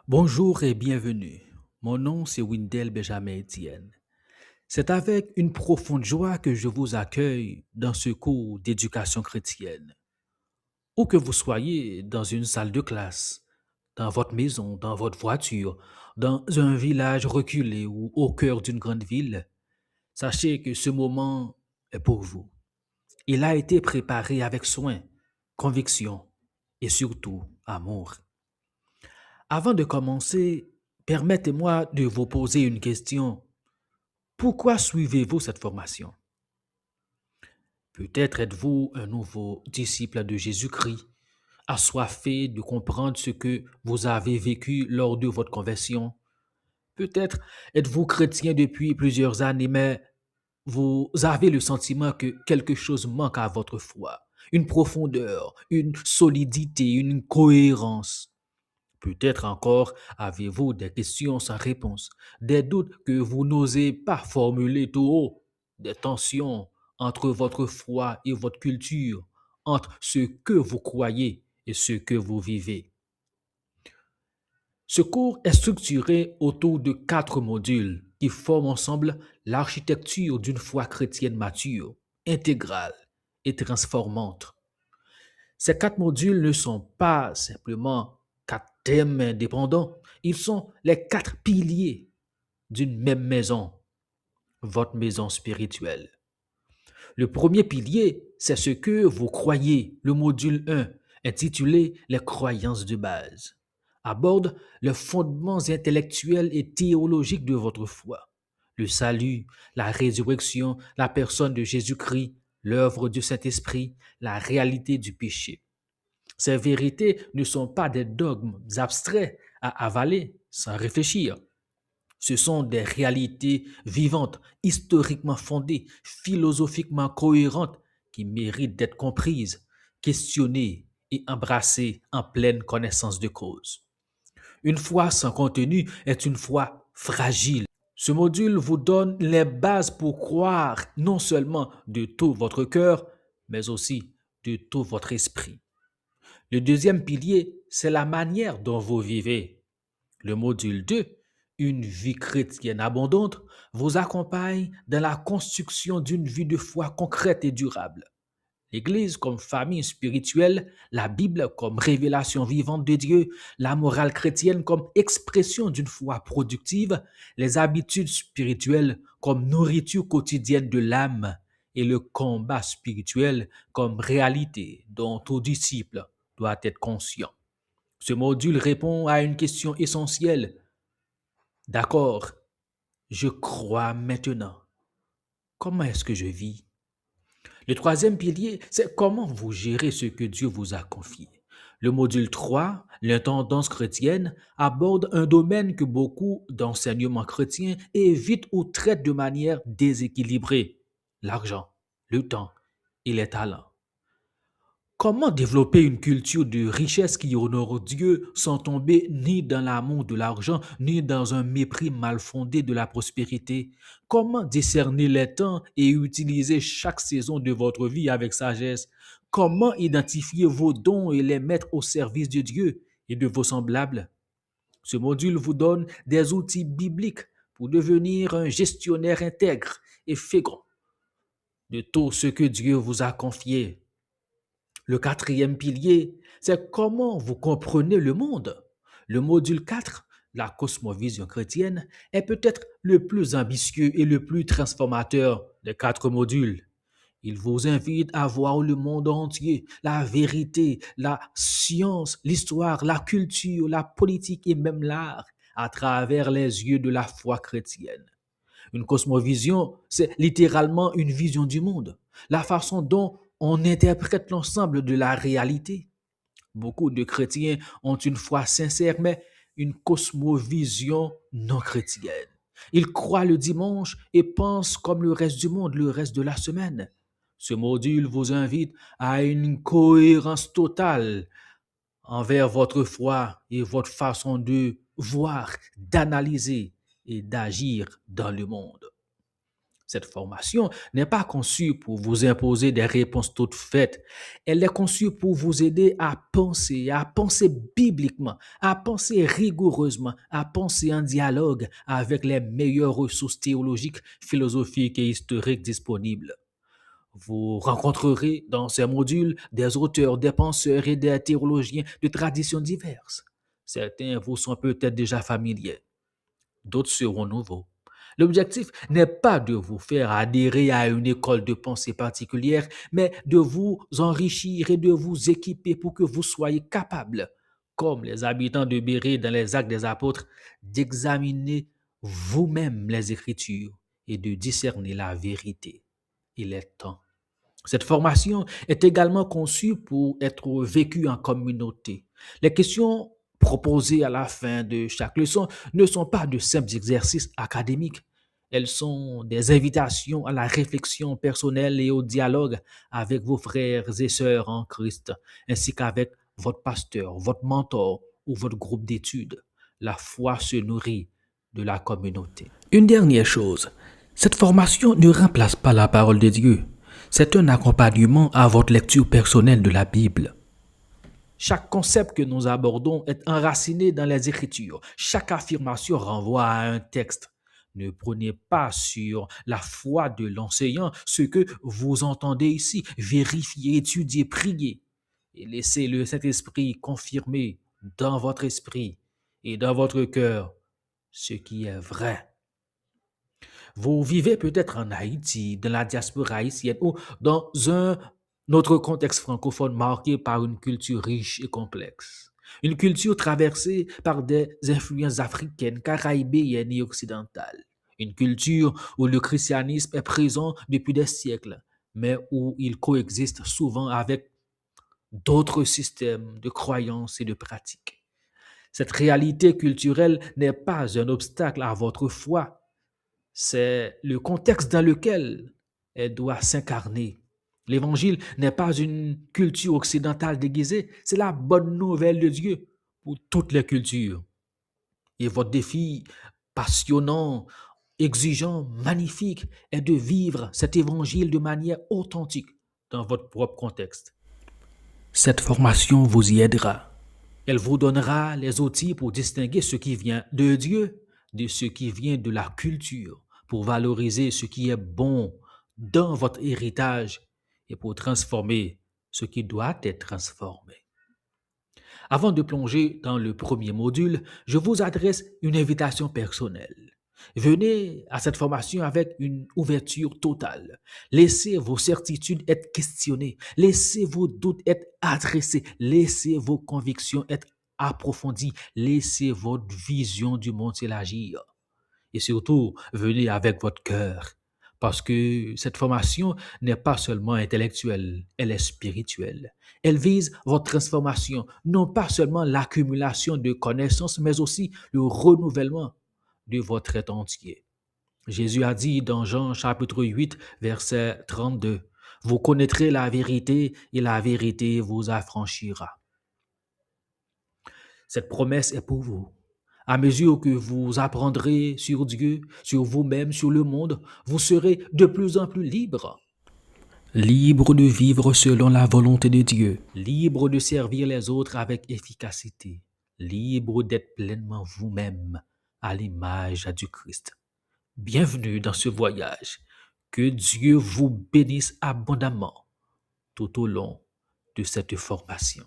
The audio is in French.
Bonjour et bienvenue. Mon nom c'est Windel Benjamin Etienne. C'est avec une profonde joie que je vous accueille dans ce cours d'éducation chrétienne. Où que vous soyez, dans une salle de classe, dans votre maison, dans votre voiture, dans un village reculé ou au cœur d'une grande ville, sachez que ce moment est pour vous. Il a été préparé avec soin, conviction et surtout amour. Avant de commencer, permettez-moi de vous poser une question. Pourquoi suivez-vous cette formation? Peut-être êtes-vous un nouveau disciple de Jésus-Christ, assoiffé de comprendre ce que vous avez vécu lors de votre conversion. Peut-être êtes-vous chrétien depuis plusieurs années, mais vous avez le sentiment que quelque chose manque à votre foi, une profondeur, une solidité, une cohérence. Peut-être encore avez-vous des questions sans réponse, des doutes que vous n'osez pas formuler tout haut, des tensions entre votre foi et votre culture, entre ce que vous croyez et ce que vous vivez. Ce cours est structuré autour de 4 modules qui forment ensemble l'architecture d'une foi chrétienne mature, intégrale et transformante. Ces 4 modules ne sont pas simplement 4 thèmes indépendants, ils sont les 4 piliers d'une même maison, votre maison spirituelle. Le premier pilier, c'est ce que vous croyez. Le module 1, intitulé Les croyances de base, aborde les fondements intellectuels et théologiques de votre foi. Le salut, la résurrection, la personne de Jésus-Christ, l'œuvre du Saint-Esprit, la réalité du péché. Ces vérités ne sont pas des dogmes abstraits à avaler sans réfléchir. Ce sont des réalités vivantes, historiquement fondées, philosophiquement cohérentes, qui méritent d'être comprises, questionnées et embrassées en pleine connaissance de cause. Une foi sans contenu est une foi fragile. Ce module vous donne les bases pour croire non seulement de tout votre cœur, mais aussi de tout votre esprit. Le deuxième pilier, c'est la manière dont vous vivez. Le module 2, une vie chrétienne abondante, vous accompagne dans la construction d'une vie de foi concrète et durable. L'Église comme famille spirituelle, la Bible comme révélation vivante de Dieu, la morale chrétienne comme expression d'une foi productive, les habitudes spirituelles comme nourriture quotidienne de l'âme et le combat spirituel comme réalité dont tout disciple doit être conscient. Ce module répond à une question essentielle. D'accord, je crois maintenant. Comment est-ce que je vis? Le troisième pilier, c'est comment vous gérez ce que Dieu vous a confié. Le module 3, l'intendance chrétienne, aborde un domaine que beaucoup d'enseignements chrétiens évitent ou traitent de manière déséquilibrée, l'argent, le temps et les talents. Comment développer une culture de richesse qui honore Dieu sans tomber ni dans l'amour de l'argent, ni dans un mépris mal fondé de la prospérité? Comment discerner les temps et utiliser chaque saison de votre vie avec sagesse? Comment identifier vos dons et les mettre au service de Dieu et de vos semblables? Ce module vous donne des outils bibliques pour devenir un gestionnaire intègre et fécond de tout ce que Dieu vous a confié. Le quatrième pilier, c'est comment vous comprenez le monde. Le module 4, la cosmovision chrétienne, est peut-être le plus ambitieux et le plus transformateur des 4 modules. Il vous invite à voir le monde entier, la vérité, la science, l'histoire, la culture, la politique et même l'art à travers les yeux de la foi chrétienne. Une cosmovision, c'est littéralement une vision du monde, la façon dont on interprète l'ensemble de la réalité. Beaucoup de chrétiens ont une foi sincère, mais une cosmovision non chrétienne. Ils croient le dimanche et pensent comme le reste du monde le reste de la semaine. Ce module vous invite à une cohérence totale envers votre foi et votre façon de voir, d'analyser et d'agir dans le monde. Cette formation n'est pas conçue pour vous imposer des réponses toutes faites. Elle est conçue pour vous aider à penser bibliquement, à penser rigoureusement, à penser en dialogue avec les meilleures ressources théologiques, philosophiques et historiques disponibles. Vous rencontrerez dans ces modules des auteurs, des penseurs et des théologiens de traditions diverses. Certains vous sont peut-être déjà familiers, d'autres seront nouveaux. L'objectif n'est pas de vous faire adhérer à une école de pensée particulière, mais de vous enrichir et de vous équiper pour que vous soyez capables, comme les habitants de Bérée dans les Actes des Apôtres, d'examiner vous-même les Écritures et de discerner la vérité. Il est temps. Cette formation est également conçue pour être vécue en communauté. Les questions proposées à la fin de chaque leçon ne sont pas de simples exercices académiques. Elles sont des invitations à la réflexion personnelle et au dialogue avec vos frères et sœurs en Christ, ainsi qu'avec votre pasteur, votre mentor ou votre groupe d'études. La foi se nourrit de la communauté. Une dernière chose, cette formation ne remplace pas la parole de Dieu. C'est un accompagnement à votre lecture personnelle de la Bible. Chaque concept que nous abordons est enraciné dans les Écritures. Chaque affirmation renvoie à un texte. Ne prenez pas sur la foi de l'enseignant ce que vous entendez ici. Vérifiez, étudiez, priez. Et laissez le Saint-Esprit confirmer dans votre esprit et dans votre cœur ce qui est vrai. Vous vivez peut-être en Haïti, dans la diaspora haïtienne ou dans un autre contexte francophone marqué par une culture riche et complexe. Une culture traversée par des influences africaines, caribéennes et occidentales. Une culture où le christianisme est présent depuis des siècles, mais où il coexiste souvent avec d'autres systèmes de croyances et de pratiques. Cette réalité culturelle n'est pas un obstacle à votre foi, c'est le contexte dans lequel elle doit s'incarner. L'évangile n'est pas une culture occidentale déguisée, c'est la bonne nouvelle de Dieu pour toutes les cultures. Et votre défi passionnant, exigeant, magnifique est de vivre cet évangile de manière authentique dans votre propre contexte. Cette formation vous y aidera. Elle vous donnera les outils pour distinguer ce qui vient de Dieu de ce qui vient de la culture, pour valoriser ce qui est bon dans votre héritage et pour transformer ce qui doit être transformé. Avant de plonger dans le premier module, je vous adresse une invitation personnelle. Venez à cette formation avec une ouverture totale. Laissez vos certitudes être questionnées. Laissez vos doutes être adressés. Laissez vos convictions être approfondies. Laissez votre vision du monde s'élargir. Et surtout, venez avec votre cœur. Parce que cette formation n'est pas seulement intellectuelle, elle est spirituelle. Elle vise votre transformation, non pas seulement l'accumulation de connaissances, mais aussi le renouvellement de votre être entier. Jésus a dit dans Jean chapitre 8, verset 32, « Vous connaîtrez la vérité et la vérité vous affranchira. » Cette promesse est pour vous. À mesure que vous apprendrez sur Dieu, sur vous-même, sur le monde, vous serez de plus en plus libre. Libre de vivre selon la volonté de Dieu. Libre de servir les autres avec efficacité. Libre d'être pleinement vous-même à l'image du Christ. Bienvenue dans ce voyage. Que Dieu vous bénisse abondamment tout au long de cette formation.